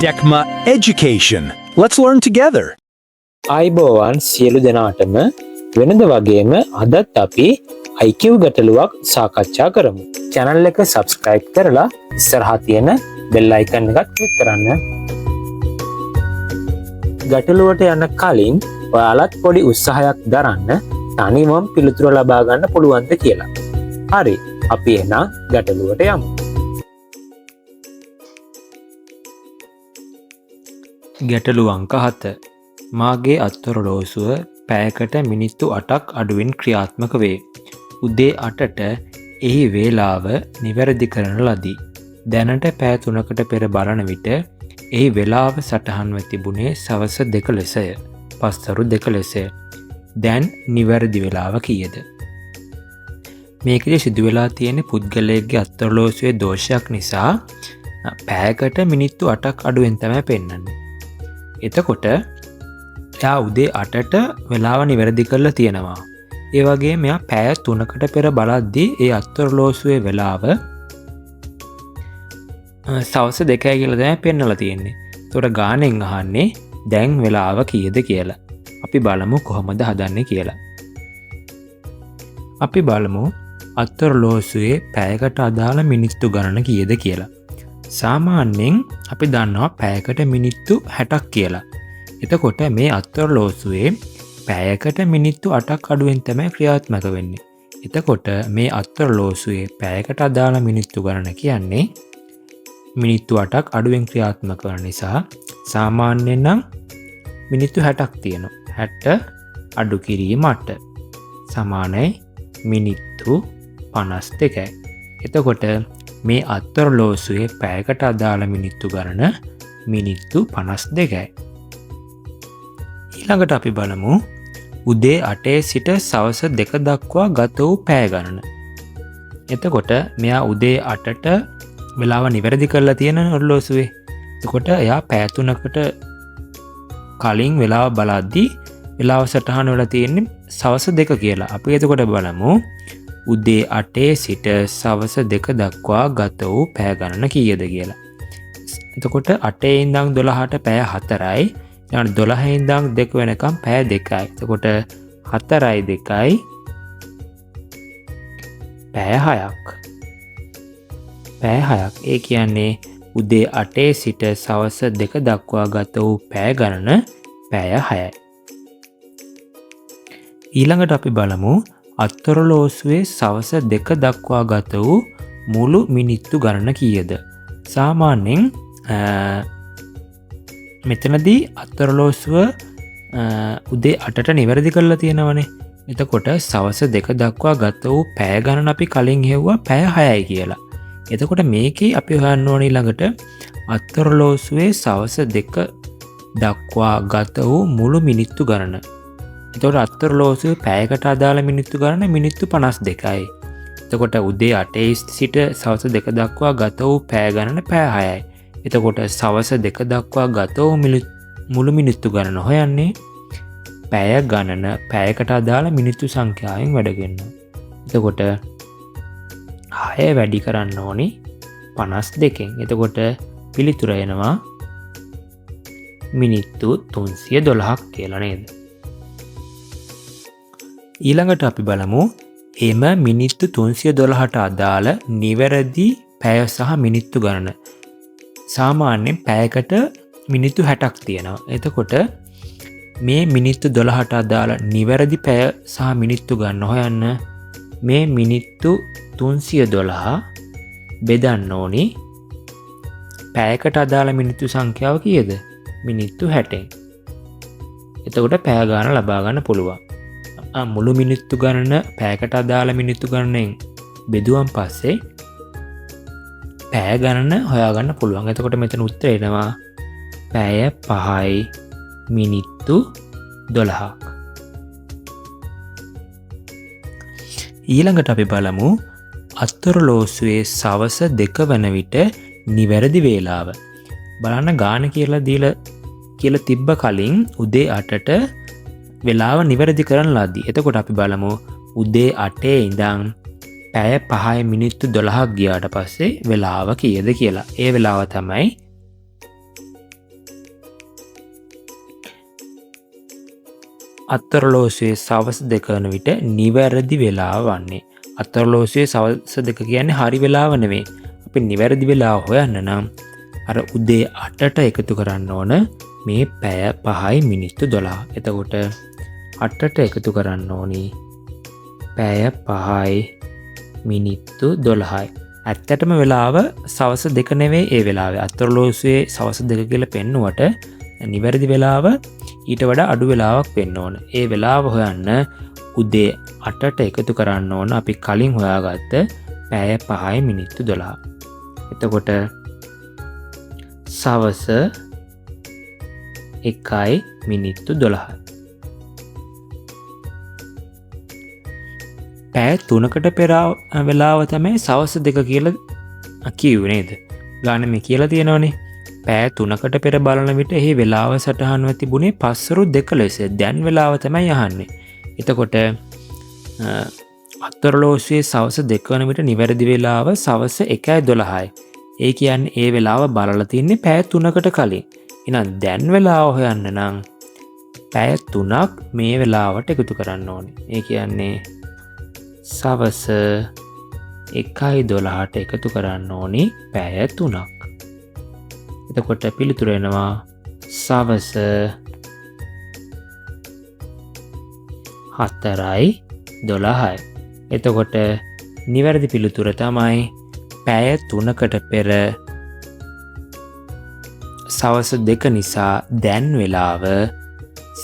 Dekma Education. Let's learn together. අයිබෝවන් සියලු දෙනාටම වෙනද වගේම අදත් අපි IQ ගැටලුවක් සාකච්ඡා කරමු. channel එක subscribe කරලා ඉස්සරහා තියෙන bell icon එකත් click කරන්න. ගැටලුවට යන්න කලින් ඔයාලත් පොඩි උත්සාහයක් දරන්න තනිවම පිළිතුර ලබා ගන්න පුළුවන්ද කියලා. හරි, අපි එහෙනම් ගැටලුවට යමු. ගැටලුව අංක 7. මාගේ අත්අොරලෝසුව පැයකට මිනිත්තු 8ක් අඩුවෙන් ක්‍රියාත්මක වේ. උදේ 8ට එහි වේලාව නිවැරදි කරන ලදී. දැනට පැය 3කට පෙර බලන විට එහි වේලාව සටහන්ව තිබුණේ සවස් 2 ලෙසය. පස්වරු 2 ලෙසය. දැන් නිවැරදි වේලාව කීයද? මේකේ සිදු වෙලා තියෙන පුද්ගලයෙක්ගේ අත්අොරලෝසුවේ දෝෂයක් නිසා පැයකට මිනිත්තු 8ක් අඩුවෙන් තමයි පෙන්වන්නේ. එතකොට එයා උදේ 8ට වෙලාව නිවැරදි කරලා තියෙනවා. ඒ වගේ මෙයා පැය 3කට පෙර බලද්දී ඒ අත්අොරලෝසුවේ වෙලාව සවස් 2යි කියලා තමයි පෙන්වලා තියෙන්නේ. ඒතකොට ගානෙන් අහන්නේ දැන් වෙලාව කීයද කියලා. අපි බලමු කොහොමද හදන්නේ කියලා. අපි බලමු අත්අොරලෝසුවේ පැයකට අදාළ මිනිත්තු ගණන කීයද කියලා. සාමාන්‍යයෙන් අපි දන්නවා පැයකට මිනිත්තු 60ක් කියලා. එතකොට මේ අත්අොරලෝසුවේ පැයකට මිනිත්තු 8ක් අඩුවෙන් තමයි ක්‍රියාත්මක වෙන්නේ. එතකොට මේ අත්අොරලෝසුවේ පැයකට අදාළ මිනිත්තු ගණන කියන්නේ මිනිත්තු 8ක් අඩුවෙන් ක්‍රියාත්මක කරන නිසා සාමාන්‍යයෙන් නම් මිනිත්තු 60ක් තියෙනවා. 60 අඩු කිරීම 8 සමානයි මිනිත්තු 52යි. එතකොට මේ අත්අොරලෝසුවේ පැයකට අදාළ මිනිත්තු ගණන මිනිත්තු 52යි. ඊළඟට අපි බලමු උදේ 8 සිට සවස් 2 දක්වා ගත වූ පැය ගණන. එතකොට මෙයා උදේ 8ට වෙලාව නිවැරදි කරලා තියෙන ඔරලෝසුවේ. එතකොට එයා පැය 3කට කලින් වෙලාව බලද්දී වෙලාව සටහන වෙලා තියෙන්නේ සවස් 2 කියලා. අපි එතකොට බලමු උදේ 8 සිට සවස් 2 දක්වා ගත වූ පැය ගණන කීයද කියලා. එතකොට 8 ඉඳන් 12ට පැය 4යි. ඊළඟ 12 ඉඳන් 2 වෙනකම් පැය 2යි. එතකොට 4යි 2යි පැය 6ක්. පැය 6ක්. ඒ කියන්නේ උදේ 8 සිට සවස් 2 දක්වා ගත වූ පැය ගණන පැය 6යි. ඊළඟට අපි බලමු අත්අොරලෝසුවේ සවස් 2 දක්වා ගත වූ මුළු මිනිත්තු ගණන කීයද? සාමාන්‍යයෙන් මෙතනදී අත්අොරලෝසුව උදේ 8ට නිවැරදි කරලා තියෙනවනේ. එතකොට සවස් 2 දක්වා ගත වූ පැය ගණන අපි කලින් හෙව්වා පැය 6යි කියලා. එතකොට මේකේ අපි හොයන්න ඕනේ ඊළඟට අත්අොරලෝසුවේ සවස් 2 දක්වා ගත වූ මුළු මිනිත්තු ගණන. එතකොට අත්අොරලෝසුවේ පැයකට අදාළ මිනිත්තු ගණන මිනිත්තු 52යි. එතකොට උදේ 8 සිට සවස් 2 දක්වා ගත වූ පැය ගණන පැය 6යි. එතකොට සවස් 2 දක්වා ගත වූ මුළු මිනිත්තු ගණන හොයන්නේ පැය ගණන පැයකට අදාළ මිනිත්තු සංඛ්‍යාවෙන් වැඩ කරනවා. එතකොට 6 වැඩි කරන්න ඕනි 52කින්. එතකොට පිළිතුර එනවා මිනිත්තු 312ක් කියලා නේද? ඊළඟට අපි බලමු එම මිනිත්තු 312ට අදාළ නිවැරදි පැය සහ මිනිත්තු ගණන. සාමාන්‍යයෙන් පැයකට මිනිත්තු 60ක් තියෙනවා. එතකොට මේ මිනිත්තු 12ට අදාළ නිවැරදි පැය සහ මිනිත්තු ගණන හොයන්න මේ මිනිත්තු 312 බෙදන්න ඕනි පැයකට අදාළ මිනිත්තු සංඛ්‍යාව කීයද? මිනිත්තු 60න්. එතකොට පැය ගණන ලබා ගන්න පුළුවන්. මුළු මිනිත්තු ගණන පැයකට අදාළ මිනිත්තු ගණනෙන් බෙදුවන් පස්සේ පැය ගණන හොයාගන්න පුළුවන්. එතකොට මෙතන උත්තරය එනවා පැය 5යි මිනිත්තු 12ක්. ඊළඟට අපි බලමු අත්අොරලෝසුවේ සවස් 2 වන විට නිවැරදි වේලාව. බලන්න ගාන කියලා තිබ්බ කලින් උදේ 8ට වෙලාව නිවැරදි කරන ලදී. එතකොට අපි බලමු උදේ 8 ඉඳන් පැය 5 මිනිත්තු 12ක් ගියාට පස්සේ වෙලාව කීයද කියලා. ඒ වෙලාව තමයි අත්තරලෝසුවේ සවස් 2 වන විට නිවැරදි වෙලාව වන්නේ. අත්තරලෝසුවේ සවස් 2 කියන්නේ හරි වෙලාව නෙවෙයි. අපි නිවැරදි වෙලාව හොයන්න නම් අර උදේ 8ට එකතු කරන්න ඕන මේ පැය 5යි මිනිත්තු 12. එතකොට 8ට එකතු කරන්න ඕනි පැය 5යි මිනිත්තු 12යි. ඇත්තටම වෙලාව සවස් 2 නෙවෙයි ඒ වෙලාවේ. අත්තරලෝසුවේ සවස් 2 කියලා පෙන්නුවට නිවැරදි වෙලාව ඊට වඩා අඩු වෙලාවක් වෙන්න ඕන. ඒ වෙලාව හොයන්න උදේ 8ට එකතු කරන්න ඕන අපි කලින් හොයාගත්ත පැය 5යි මිනිත්තු 12. එතකොට සවස 1යි මිනිත්තු 12යි. පැය 3කට පෙර වෙලාව තමයි සවස් 2 කියලා කිව්වේ නේද? ගාන මේ කියලා තියෙනවනේ. පැය 3කට පෙර බලන විට එහි වෙලාව සටහන්ව තිබුණේ 5:02 ලෙස. දැන් වෙලාව තමයි අහන්නේ. එතකොට අත්තරලෝසුවේ සවස් 2 වන විට නිවැරදි වෙලාව සවස් 1:12යි. ඒ කියන්නේ ඒ වෙලාව බලලා තින්නේ පැය 3කට කලින්. එහෙනම් දැන් වෙලාව හොයන්න නම් පැය 3ක් මේ වෙලාවට එකතු කරන්න ඕනේ. ඒ කියන්නේ සවස 1:12ට එකතු කරන්න ඕනි පැය 3ක්. එතකොට පිළිතුර එනවා සවස 4:12යි. එතකොට නිවැරදි පිළිතුර තමයි පැය 3කට පෙර සවස් 2 නිසා දැන් වෙලාව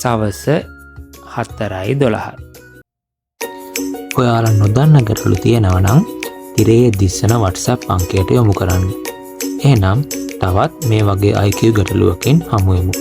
සවස් 4:12යි. ඔයාලා නොදන්න ගැටලු තියෙනවා නම් තිරයේ දිස්සන WhatsApp අංකයට යොමු කරන්න. එහෙනම් තවත් මේ වගේ IQ ගැටලුවකින් හමු වෙමු.